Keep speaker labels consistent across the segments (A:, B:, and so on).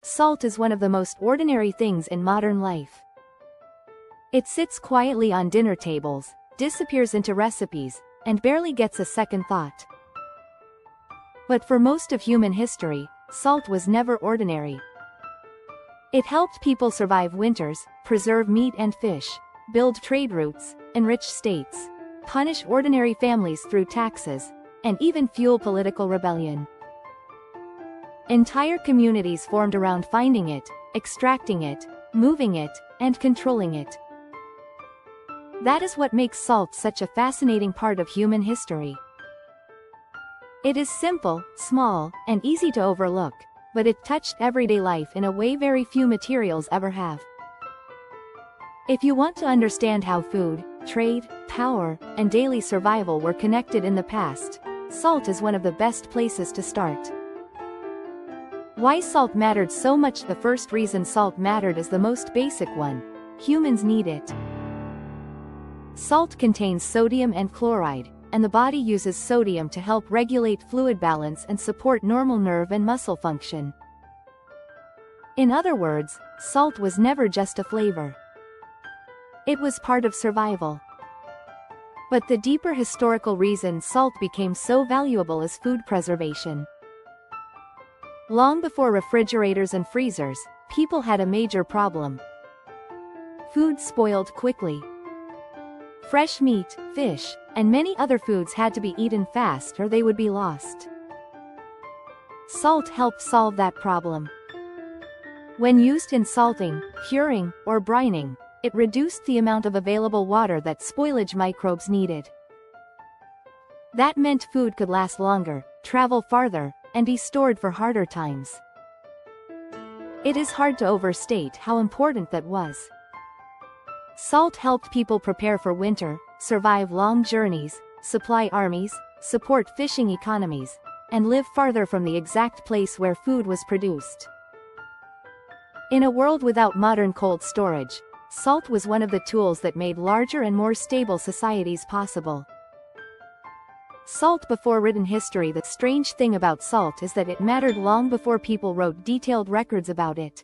A: Salt is one of the most ordinary things in modern life. It sits quietly on dinner tables, disappears into recipes, and barely gets a second thought. But for most of human history, salt was never ordinary. It helped people survive winters, preserve meat and fish, build trade routes, enrich states, punish ordinary families through taxes, and even fuel political rebellion. Entire communities formed around finding it, extracting it, moving it, and controlling it. That is what makes salt such a fascinating part of human history. It is simple, small, and easy to overlook, but it touched everyday life in a way very few materials ever have. If you want to understand how food, trade, power, and daily survival were connected in the past, salt is one of the best places to start. Why salt mattered so much? The first reason salt mattered is the most basic one: humans need it. Salt contains sodium and chloride, and the body uses sodium to help regulate fluid balance and support normal nerve and muscle function. In other words, salt was never just a flavor. It was part of survival. But the deeper historical reason salt became so valuable is food preservation. Long before refrigerators and freezers, people had a major problem. Food spoiled quickly. Fresh meat, fish, and many other foods had to be eaten fast or they would be lost. Salt helped solve that problem. When used in salting, curing, or brining, it reduced the amount of available water that spoilage microbes needed. That meant food could last longer, travel farther, and be stored for harder times. It is hard to overstate how important that was. Salt helped people prepare for winter, survive long journeys, supply armies, support fishing economies, and live farther from the exact place where food was produced. In a world without modern cold storage, salt was one of the tools that made larger and more stable societies possible. Salt before written history. The strange thing about salt is that it mattered long before people wrote detailed records about it.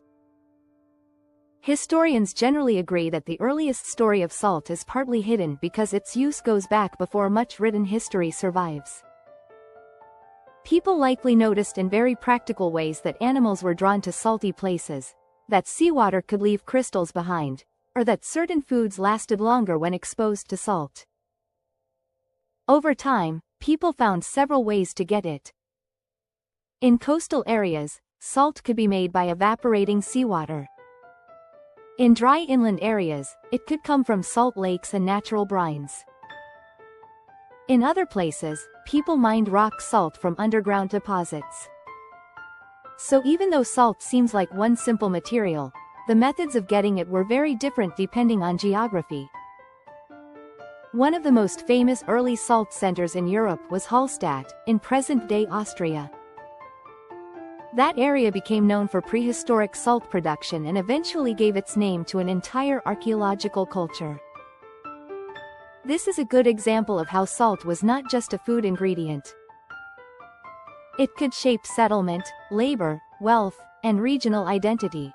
A: Historians generally agree that the earliest story of salt is partly hidden because its use goes back before much written history survives. People likely noticed in very practical ways that animals were drawn to salty places, that seawater could leave crystals behind, or that certain foods lasted longer when exposed to salt. Over time, people found several ways to get it. In coastal areas, salt could be made by evaporating seawater. In dry inland areas, it could come from salt lakes and natural brines. In other places, people mined rock salt from underground deposits. So even though salt seems like one simple material, the methods of getting it were very different depending on geography. One of the most famous early salt centers in Europe was Hallstatt, in present-day Austria. That area became known for prehistoric salt production and eventually gave its name to an entire archaeological culture. This is a good example of how salt was not just a food ingredient. It could shape settlement, labor, wealth, and regional identity.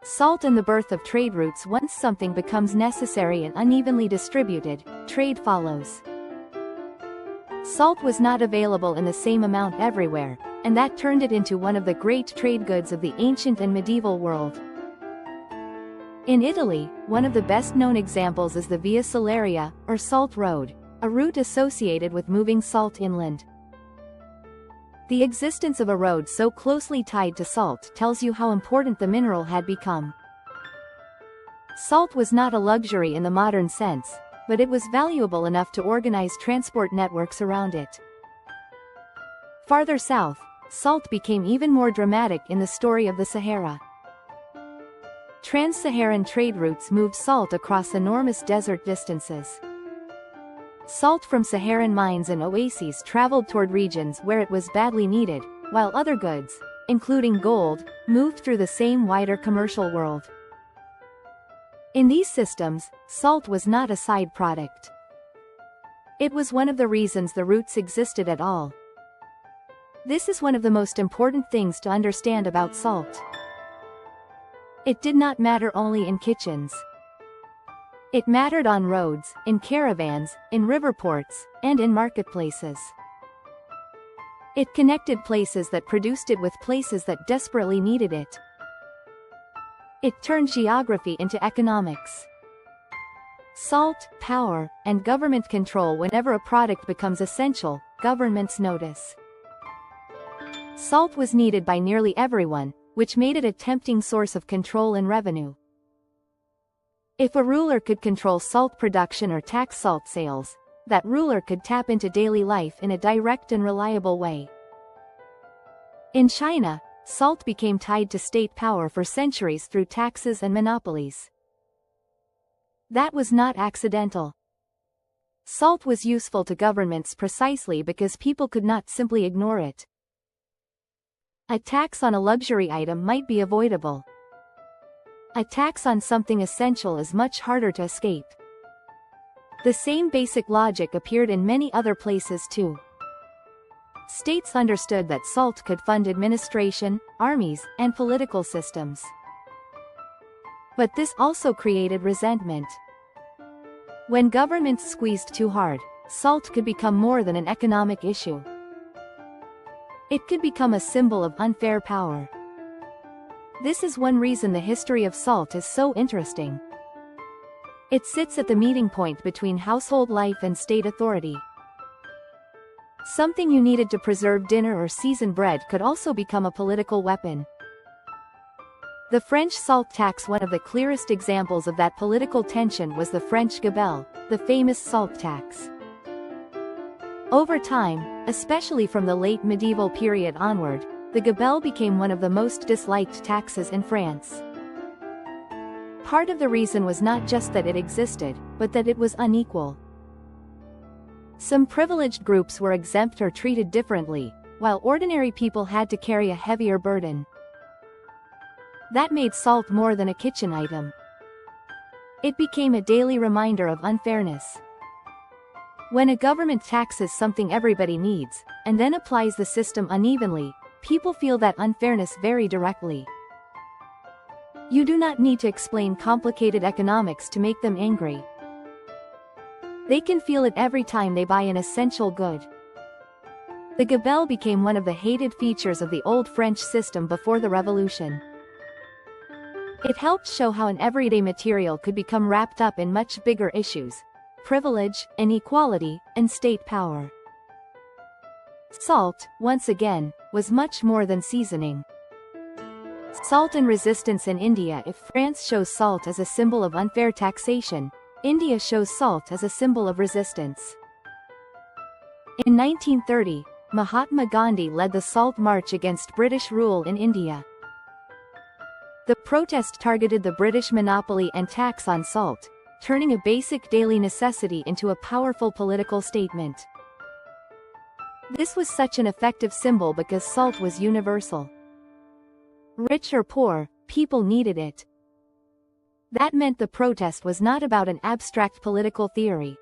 A: Salt and the birth of trade routes. Once something becomes necessary and unevenly distributed, trade follows. Salt was not available in the same amount everywhere, and that turned it into one of the great trade goods of the ancient and medieval world. In Italy, one of the best-known examples is the Via Salaria, or Salt Road, a route associated with moving salt inland. The existence of a road so closely tied to salt tells you how important the mineral had become. Salt was not a luxury in the modern sense, but it was valuable enough to organize transport networks around it. Farther south, salt became even more dramatic in the story of the Sahara. Trans-Saharan trade routes moved salt across enormous desert distances. Salt from Saharan mines and oases traveled toward regions where it was badly needed, while other goods, including gold, moved through the same wider commercial world. In these systems, salt was not a side product. It was one of the reasons the routes existed at all. This is one of the most important things to understand about salt. It did not matter only in kitchens. It mattered on roads, in caravans, in river ports, and in marketplaces. It connected places that produced it with places that desperately needed it. It turned geography into economics. Salt, power, and government control. Whenever a product becomes essential, governments notice. Salt was needed by nearly everyone, which made it a tempting source of control and revenue. If a ruler could control salt production or tax salt sales, that ruler could tap into daily life in a direct and reliable way. In China, salt became tied to state power for centuries through taxes and monopolies. That was not accidental. Salt was useful to governments precisely because people could not simply ignore it. A tax on a luxury item might be avoidable. A tax on something essential is much harder to escape. The same basic logic appeared in many other places too. States understood that salt could fund administration, armies, and political systems. But this also created resentment. When governments squeezed too hard, salt could become more than an economic issue. It could become a symbol of unfair power. This is one reason the history of salt is so interesting. It sits at the meeting point between household life and state authority. Something you needed to preserve dinner or season bread could also become a political weapon. The French salt tax. One of the clearest examples of that political tension was the French gabelle, the famous salt tax. Over time, especially from the late medieval period onward, the gabelle became one of the most disliked taxes in France. Part of the reason was not just that it existed, but that it was unequal. Some privileged groups were exempt or treated differently, while ordinary people had to carry a heavier burden. That made salt more than a kitchen item. It became a daily reminder of unfairness. When a government taxes something everybody needs, and then applies the system unevenly, people feel that unfairness very directly. You do not need to explain complicated economics to make them angry. They can feel it every time they buy an essential good. The gabelle became one of the hated features of the old French system before the Revolution. It helped show how an everyday material could become wrapped up in much bigger issues: privilege, inequality, and state power. Salt, once again, was much more than seasoning. Salt and resistance in India. If France shows salt as a symbol of unfair taxation, India shows salt as a symbol of resistance. In 1930, Mahatma Gandhi led the Salt March against British rule in India. The protest targeted the British monopoly and tax on salt, turning a basic daily necessity into a powerful political statement. This was such an effective symbol because salt was universal. Rich or poor, people needed it. That meant the protest was not about an abstract political theory.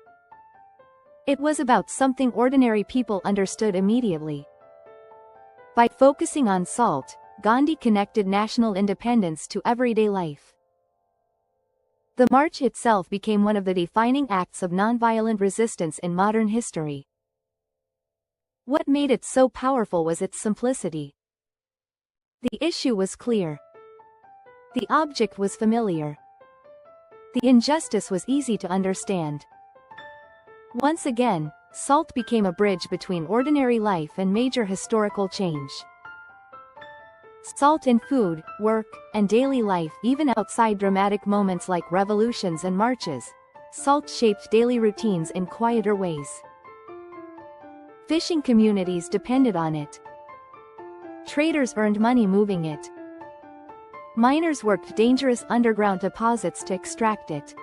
A: It was about something ordinary people understood immediately. By focusing on salt, Gandhi connected national independence to everyday life. The march itself became one of the defining acts of nonviolent resistance in modern history. What made it so powerful was its simplicity. The issue was clear. The object was familiar. The injustice was easy to understand. Once again, salt became a bridge between ordinary life and major historical change. Salt in food, work, and daily life. Even outside dramatic moments like revolutions and marches, salt shaped daily routines in quieter ways. Fishing communities depended on it. Traders earned money moving it. Miners worked dangerous underground deposits to extract it.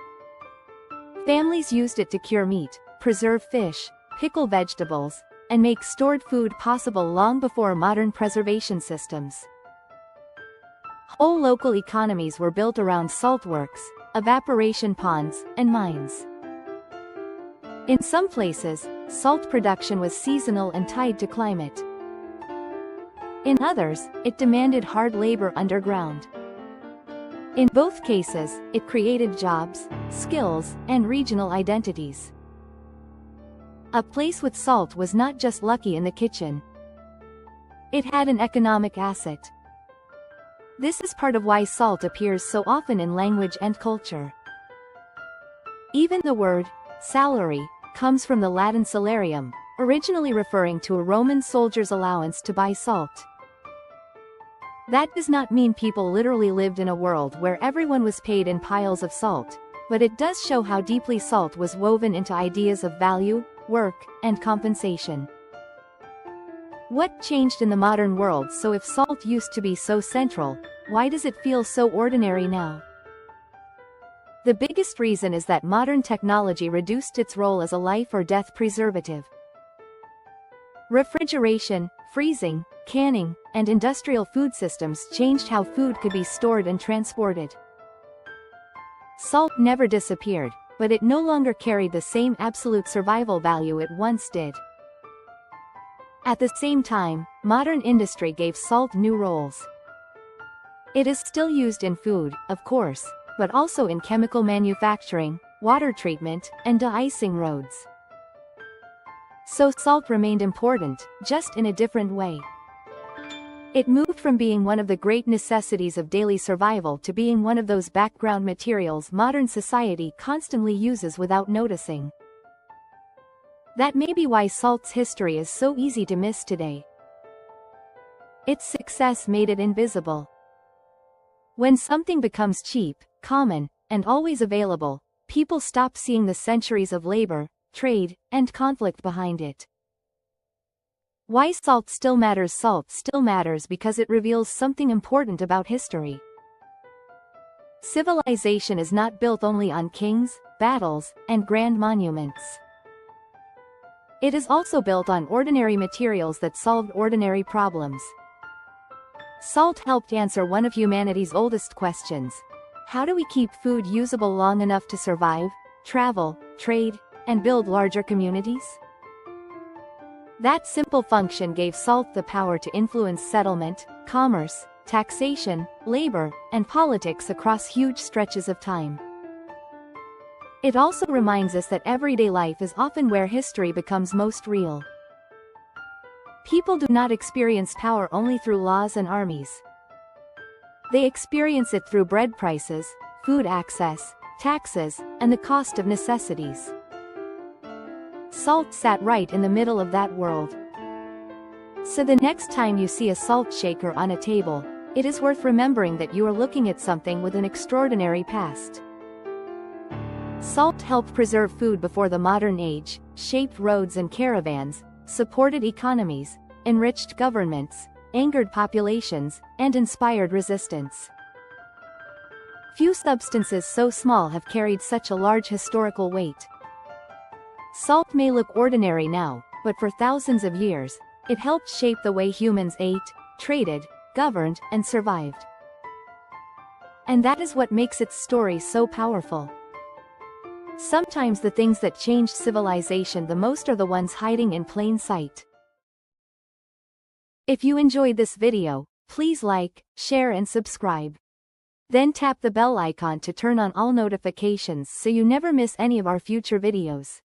A: Families used it to cure meat, preserve fish, pickle vegetables, and make stored food possible long before modern preservation systems. Whole local economies were built around salt works, evaporation ponds, and mines. In some places, salt production was seasonal and tied to climate. In others, it demanded hard labor underground. In both cases, it created jobs, skills, and regional identities. A place with salt was not just lucky in the kitchen. It had an economic asset. This is part of why salt appears so often in language and culture. Even the word salary comes from the Latin salarium, originally referring to a Roman soldier's allowance to buy salt. That does not mean people literally lived in a world where everyone was paid in piles of salt, but it does show how deeply salt was woven into ideas of value, work, and compensation. What changed in the modern world? So if salt used to be so central, why does it feel so ordinary now? The biggest reason is that modern technology reduced its role as a life or death preservative. Refrigeration, freezing, canning, and industrial food systems changed how food could be stored and transported. Salt never disappeared, but it no longer carried the same absolute survival value it once did. At the same time, modern industry gave salt new roles. It is still used in food, of course, but also in chemical manufacturing, water treatment, and de-icing roads. So salt remained important, just in a different way. It moved from being one of the great necessities of daily survival to being one of those background materials modern society constantly uses without noticing. That may be why salt's history is so easy to miss today. Its success made it invisible. When something becomes cheap, common, and always available, people stop seeing the centuries of labor, trade, and conflict behind it. Why salt still matters? Salt still matters because it reveals something important about history. Civilization is not built only on kings, battles, and grand monuments. It is also built on ordinary materials that solved ordinary problems. Salt helped answer one of humanity's oldest questions. How do we keep food usable long enough to survive, travel, trade, and build larger communities? That simple function gave salt the power to influence settlement, commerce, taxation, labor, and politics across huge stretches of time. It also reminds us that everyday life is often where history becomes most real. People do not experience power only through laws and armies. They experience it through bread prices, food access, taxes, and the cost of necessities. Salt sat right in the middle of that world. So the next time you see a salt shaker on a table, it is worth remembering that you are looking at something with an extraordinary past. Salt helped preserve food before the modern age, shaped roads and caravans, supported economies, enriched governments, angered populations, and inspired resistance. Few substances so small have carried such a large historical weight. Salt may look ordinary now, but for thousands of years, it helped shape the way humans ate, traded, governed, and survived. And that is what makes its story so powerful. Sometimes the things that changed civilization the most are the ones hiding in plain sight. If you enjoyed this video, please like, share and subscribe. Then tap the bell icon to turn on all notifications so you never miss any of our future videos.